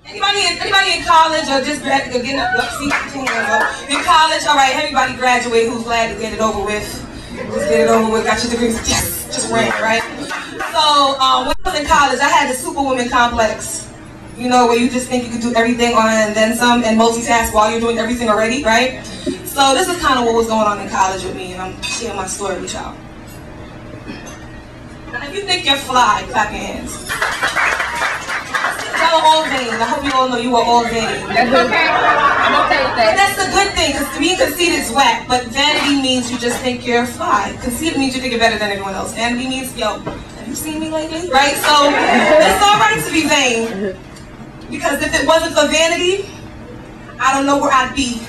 Anybody in college or just getting up, in college? All right, everybody graduate who's glad to get it over with. Just get it over with, got your degrees, yes, just ran, right? So when I was in college, I had the superwoman complex. You know, where you just think you could do everything and then some and multitask while you're doing everything already, right? So this is kind of what was going on in college with me, and I'm sharing my story with y'all. And if you think you're fly, clap your hands. Y'all are all vain. I hope you all know you are all vain. That's okay. I'm okay with that. And that's the good thing, because to me, conceit is whack, but vanity means you just think you're fly. Conceit means you think you're better than everyone else. Vanity means, yo, have you seen me lately? Right? So it's all right to be vain. Because if it wasn't for vanity, I don't know where I'd be.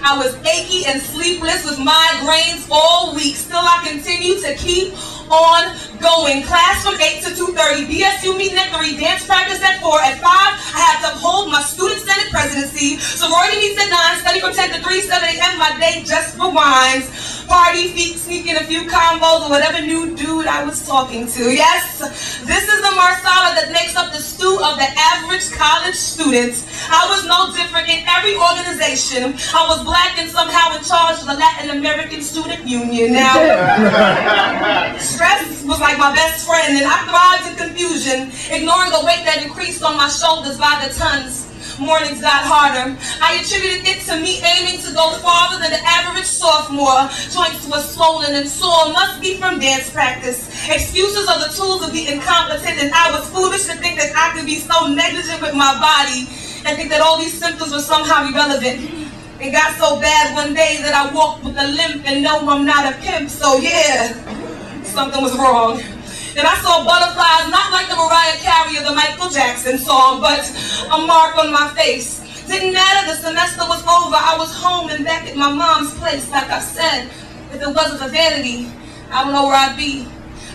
I was achy and sleepless with migraines all week. Still, I continue to keep on going. Class from 8 to 2:30, BSU meeting at 3, dance practice at 4. At 5, I had to uphold my student senate presidency. Sorority meets at 9, study from 10 to 3, 7 a.m. My day just rewinds. Party, feet, sneaking a few combos or whatever new dude I was talking to. Yes, this is the marsala that makes up the stew of the average college student. I was no different in every organization. I was black and somehow in charge of the Latin American Student Union. Now, stress was like my best friend, and I thrived in confusion, ignoring the weight that increased on my shoulders by the tons. Mornings got harder. I attributed it to me aiming to go farther than the average sophomore. Joints were swollen and sore, must be from dance practice. Excuses are the tools of the incompetent, and I was foolish to think that I could be so negligent with my body and think that all these symptoms were somehow irrelevant. It got so bad one day that I walked with a limp, and no, I'm not a pimp, so yeah, something was wrong. And I saw butterflies, not like the Mariah Carey or the Michael Jackson song, but a mark on my face. Didn't matter, the semester was over. I was home and back at my mom's place. Like I said, if it wasn't for vanity, I don't know where I'd be.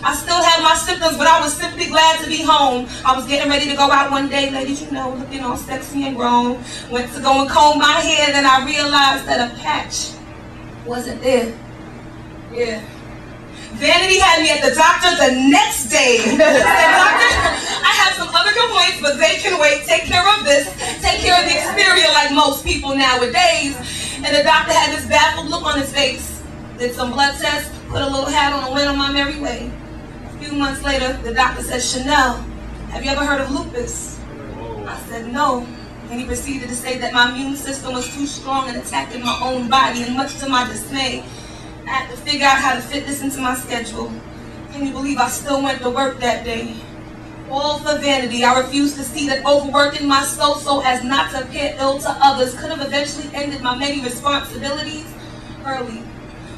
I still had my symptoms, but I was simply glad to be home. I was getting ready to go out one day, ladies, you know, looking all sexy and grown. Went to go and comb my hair, then I realized that a patch wasn't there. Yeah. Vanity had me at the doctor the next day. I said, doctor, I have some other complaints, but they can wait. Take care of this. Take care of the exterior like most people nowadays. And the doctor had this baffled look on his face. Did some blood tests, put a little hat on and went on my merry way. A few months later, the doctor said, Shanelle, have you ever heard of lupus? I said, no. And he proceeded to say that my immune system was too strong and attacking my own body, and much to my dismay, I had to figure out how to fit this into my schedule. Can you believe I still went to work that day? All for vanity. I refused to see that overworking myself so as not to appear ill to others could have eventually ended my many responsibilities early.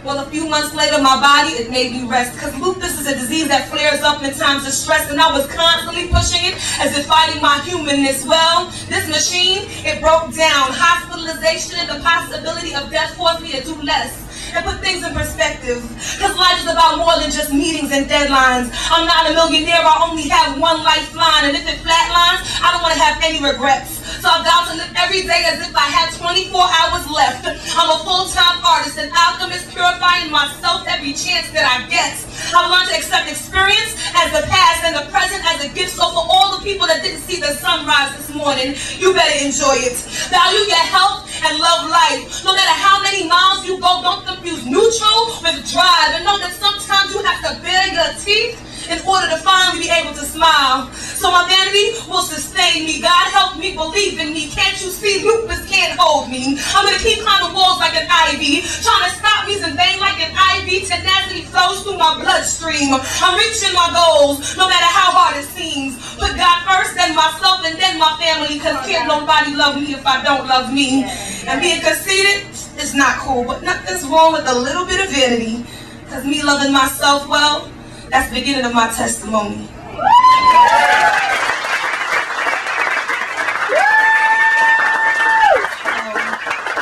Well, a few months later, my body, it made me rest, because lupus is a disease that flares up in times of stress, and I was constantly pushing it as if fighting my humanness. Well, this machine, it broke down. Hospitalization and the possibility of death forced me to do less and put things in perspective, because life is about more than just meetings and deadlines. I'm not a millionaire, I only have one lifeline, and if it flatlines, I don't want to have any regrets. So I vow to live every day as if I had 24 hours left. I'm a full-time artist, an alchemist, purifying myself every chance that I get. I've learned to accept experience as the past and the present as a gift. So for all the people that didn't see the sunrise this morning, you better enjoy it. Value your health and love life. No matter how many miles you go, don't confuse neutral with drive. And know that sometimes you have to bare your teeth in order to finally be able to smile. So my vanity will sustain me. God help me, believe in me. Can't you see, lupus can't hold me. I'm gonna keep climbing walls like an ivy. Trying to stop me in vain like an IV. Tenacity flows through my bloodstream. I'm reaching my goals, no matter how hard it seems. Put God first, then myself, and then my family, because can't nobody love me if I don't love me. And being conceited is not cool, but nothing's wrong with a little bit of vanity, because me loving myself well, that's the beginning of my testimony.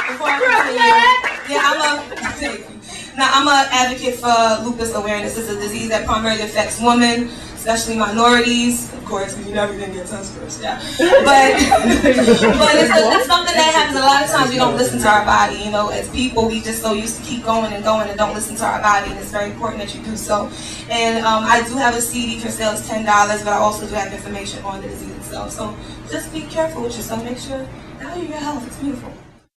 Before I continue, I'm an advocate for lupus awareness. It's a disease that primarily affects women, especially minorities. Of course, we never didn't get touched first, yeah. But it's something that happens a lot of times. We don't listen to our body. You know, as people, we just so used to keep going and going and don't listen to our body. And it's very important that you do so. And I do have a CD for sale. It's $10, but I also do have information on the disease itself. So just be careful with yourself. Make sure, value your health. It's beautiful.